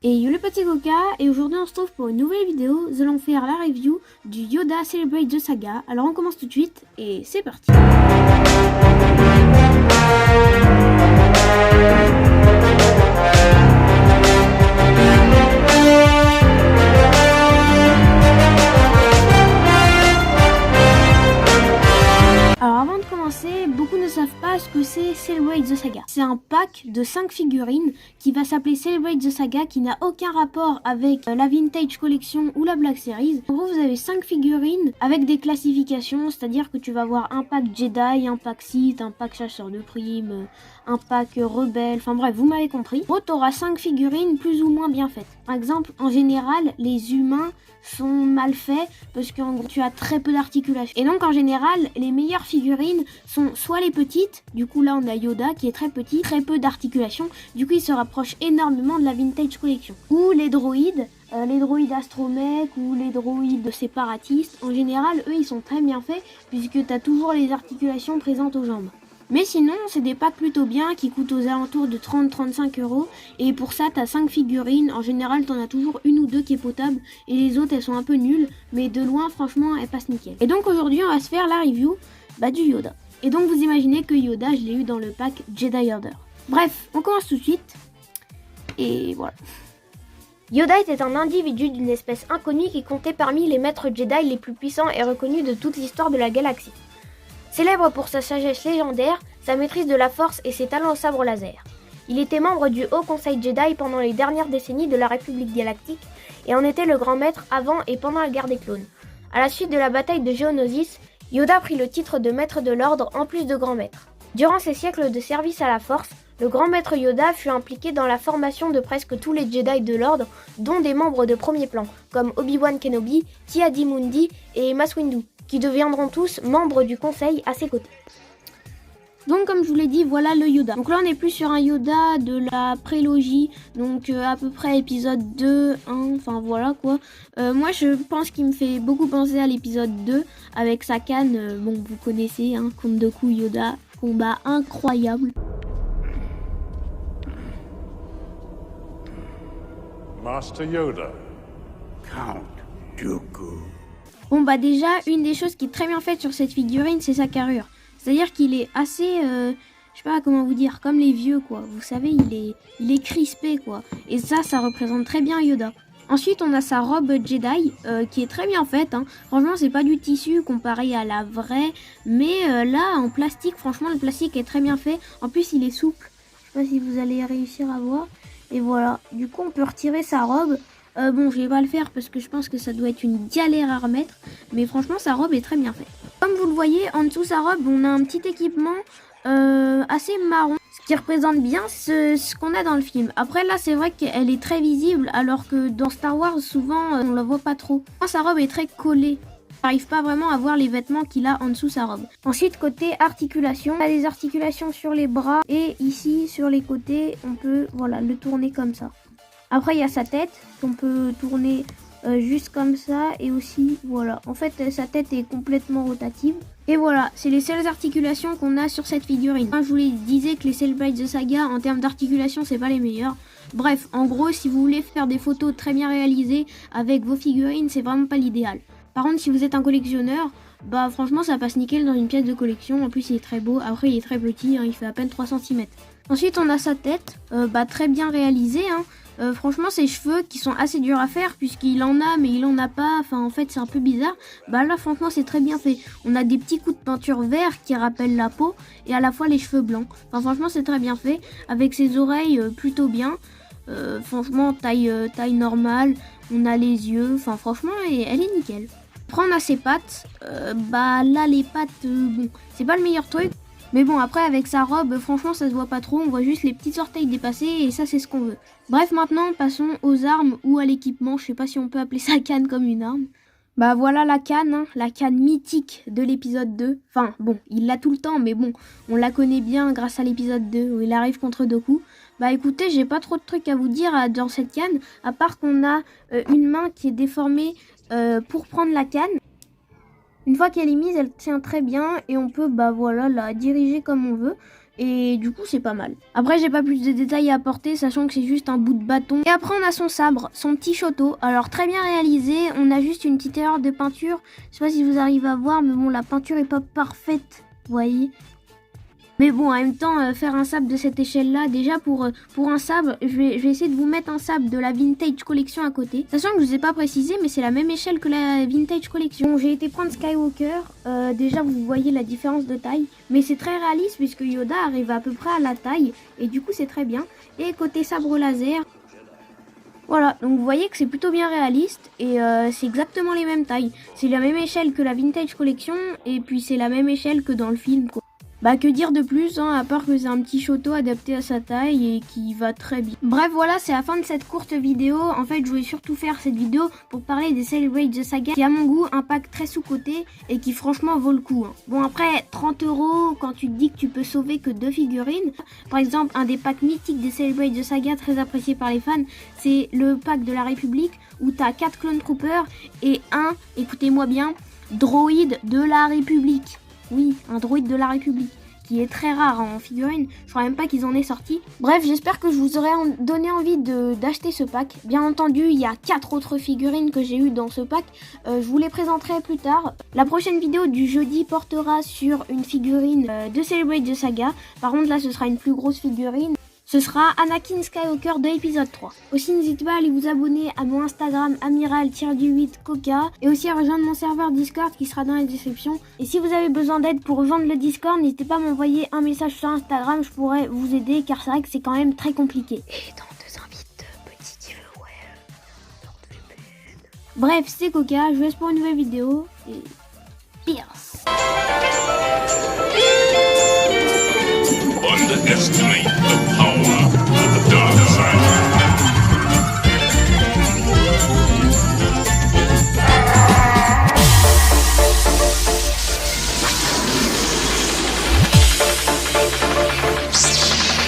Et yo le petit Goka, et aujourd'hui on se retrouve pour une nouvelle vidéo. Nous allons faire la review du Yoda Celebrate the Saga. Alors on commence tout de suite, et c'est parti. Alors avant de commencer, beaucoup ne savent pas ce que c'est Celebrate the Saga. C'est un pack de 5 figurines qui va s'appeler Celebrate the Saga, qui n'a aucun rapport avec la Vintage Collection ou la Black Series. En gros, vous avez 5 figurines avec des classifications, c'est-à-dire que tu vas avoir un pack Jedi, un pack Sith, un pack chasseur de primes, un pack rebelle, enfin bref, vous m'avez compris. En gros, tu auras 5 figurines plus ou moins bien faites. Par exemple, en général, les humains sont mal faits parce qu'en gros tu as très peu d'articulation. Et donc en général les meilleures figurines sont soit les petites, du coup là on a Yoda qui est très petit, très peu d'articulation, du coup il se rapproche énormément de la Vintage Collection. Ou les droïdes astromech ou les droïdes séparatistes, en général eux ils sont très bien faits puisque tu as toujours les articulations présentes aux jambes. Mais sinon, c'est des packs plutôt bien qui coûtent aux alentours de 30-35 €. Et pour ça, t'as 5 figurines. En général, t'en as toujours une ou deux qui est potable. Et les autres, elles sont un peu nulles. Mais de loin, franchement, elles passent nickel. Et donc aujourd'hui, on va se faire la review du Yoda. Et donc, vous imaginez que Yoda, je l'ai eu dans le pack Jedi Order. Bref, on commence tout de suite. Et voilà. Yoda était un individu d'une espèce inconnue qui comptait parmi les maîtres Jedi les plus puissants et reconnus de toute l'histoire de la galaxie. Célèbre pour sa sagesse légendaire, sa maîtrise de la force et ses talents au sabre laser. Il était membre du Haut Conseil Jedi pendant les dernières décennies de la République Galactique et en était le grand maître avant et pendant la guerre des clones. À la suite de la bataille de Geonosis, Yoda prit le titre de maître de l'ordre en plus de grand maître. Durant ses siècles de service à la force, le grand maître Yoda fut impliqué dans la formation de presque tous les Jedi de l'ordre, dont des membres de premier plan, comme Obi-Wan Kenobi, Ki-Adi-Mundi et Mace Windu, qui deviendront tous membres du conseil à ses côtés. Donc comme je vous l'ai dit, voilà le Yoda. Donc là on est plus sur un Yoda de la prélogie, donc à peu près épisode 2, 1, enfin voilà quoi. Moi je pense qu'il me fait beaucoup penser à l'épisode 2 avec sa canne, bon vous connaissez, hein, Count Dooku Yoda, combat incroyable. Master Yoda. Count Dooku. Bon bah déjà, une des choses qui est très bien faite sur cette figurine, c'est sa carrure. C'est-à-dire qu'il est assez, je sais pas comment vous dire, comme les vieux quoi. Vous savez, il est crispé quoi. Et ça représente très bien Yoda. Ensuite, on a sa robe Jedi, qui est très bien faite. Hein. Franchement, c'est pas du tissu comparé à la vraie. Mais là, en plastique, franchement, le plastique est très bien fait. En plus, il est souple. Je sais pas si vous allez réussir à voir. Et voilà, du coup, on peut retirer sa robe. Bon, je vais pas le faire parce que je pense que ça doit être une galère à remettre. Mais franchement, sa robe est très bien faite. Comme vous le voyez, en dessous de sa robe, on a un petit équipement assez marron. Ce qui représente bien ce qu'on a dans le film. Après, là, c'est vrai qu'elle est très visible. Alors que dans Star Wars, souvent, on la voit pas trop. Sa robe est très collée. On n'arrive pas vraiment à voir les vêtements qu'il a en dessous sa robe. Ensuite, côté articulation, on a des articulations sur les bras. Et ici, sur les côtés, on peut voilà, le tourner comme ça. Après, il y a sa tête qu'on peut tourner juste comme ça. Et aussi, voilà. En fait, sa tête est complètement rotative. Et voilà, c'est les seules articulations qu'on a sur cette figurine. Je vous disais que les Celebrate the Saga, en termes d'articulation, c'est pas les meilleurs. Bref, en gros, si vous voulez faire des photos très bien réalisées avec vos figurines, c'est vraiment pas l'idéal. Par contre, si vous êtes un collectionneur, bah franchement, ça passe nickel dans une pièce de collection. En plus, il est très beau. Après, il est très petit, hein, il fait à peine 3 cm. Ensuite, on a sa tête, très bien réalisée, hein. Franchement, ses cheveux qui sont assez durs à faire puisqu'il en a mais il en a pas. Enfin, en fait, c'est un peu bizarre. Bah là, franchement, c'est très bien fait. On a des petits coups de peinture vert qui rappellent la peau et à la fois les cheveux blancs. Enfin, franchement, c'est très bien fait. Avec ses oreilles plutôt bien. Franchement, taille normale. On a les yeux. Enfin, franchement, elle est nickel. Après, on a ses pattes. Bah là, les pattes, bon, c'est pas le meilleur truc. Mais bon, après, avec sa robe, franchement, ça se voit pas trop. On voit juste les petits orteils dépasser et ça, c'est ce qu'on veut. Bref, maintenant, passons aux armes ou à l'équipement. Je sais pas si on peut appeler sa canne comme une arme. Bah voilà la canne, hein, la canne mythique de l'épisode 2. Enfin, bon, il l'a tout le temps, mais bon, on la connaît bien grâce à l'épisode 2 où il arrive contre Dooku. Bah écoutez, j'ai pas trop de trucs à vous dire dans cette canne, à part qu'on a une main qui est déformée pour prendre la canne. Une fois qu'elle est mise, elle tient très bien et on peut la diriger comme on veut. Et du coup c'est pas mal. Après j'ai pas plus de détails à apporter, sachant que c'est juste un bout de bâton. Et après on a son sabre, son petit Shoto. Alors très bien réalisé, on a juste une petite erreur de peinture. Je sais pas si vous arrivez à voir, mais bon la peinture est pas parfaite, vous voyez. Mais bon, en même temps, faire un sabre de cette échelle-là, déjà pour un sabre, je vais essayer de vous mettre un sabre de la Vintage Collection à côté. Sachant que je vous ai pas précisé, mais c'est la même échelle que la Vintage Collection. Bon, j'ai été prendre Skywalker, déjà vous voyez la différence de taille. Mais c'est très réaliste puisque Yoda arrive à peu près à la taille, et du coup c'est très bien. Et côté sabre laser, voilà, donc vous voyez que c'est plutôt bien réaliste, et c'est exactement les mêmes tailles. C'est la même échelle que la Vintage Collection, et puis c'est la même échelle que dans le film, quoi. Bah que dire de plus, hein, à part que c'est un petit Shoto adapté à sa taille et qui va très bien. Bref, voilà, c'est la fin de cette courte vidéo. En fait, je voulais surtout faire cette vidéo pour parler des Celebrate the Saga, qui à mon goût, un pack très sous-coté et qui franchement vaut le coup. Hein. Bon après, 30 € quand tu te dis que tu peux sauver que 2 figurines. Par exemple, un des packs mythiques des Celebrate the Saga, très apprécié par les fans, c'est le pack de la République où t'as 4 Clone Troopers et un, écoutez-moi bien, droïde de la République. Oui, un droïde de la République, qui est très rare en figurine. Je crois même pas qu'ils en aient sorti. Bref, j'espère que je vous aurai donné envie d'acheter ce pack. Bien entendu, il y a 4 autres figurines que j'ai eues dans ce pack. Je vous les présenterai plus tard. La prochaine vidéo du jeudi portera sur une figurine de Celebrate the Saga. Par contre, là, ce sera une plus grosse figurine. Ce sera Anakin Skywalker de l'épisode 3. Aussi, n'hésitez pas à aller vous abonner à mon Instagram amiral-8 Coca et aussi à rejoindre mon serveur Discord qui sera dans la description. Et si vous avez besoin d'aide pour rejoindre le Discord, n'hésitez pas à m'envoyer un message sur Instagram, je pourrais vous aider car c'est vrai que c'est quand même très compliqué. Et dans 2 invites, petit giveaway. Bref, c'est Coca, je vous laisse pour une nouvelle vidéo et pierce. Underestimate the power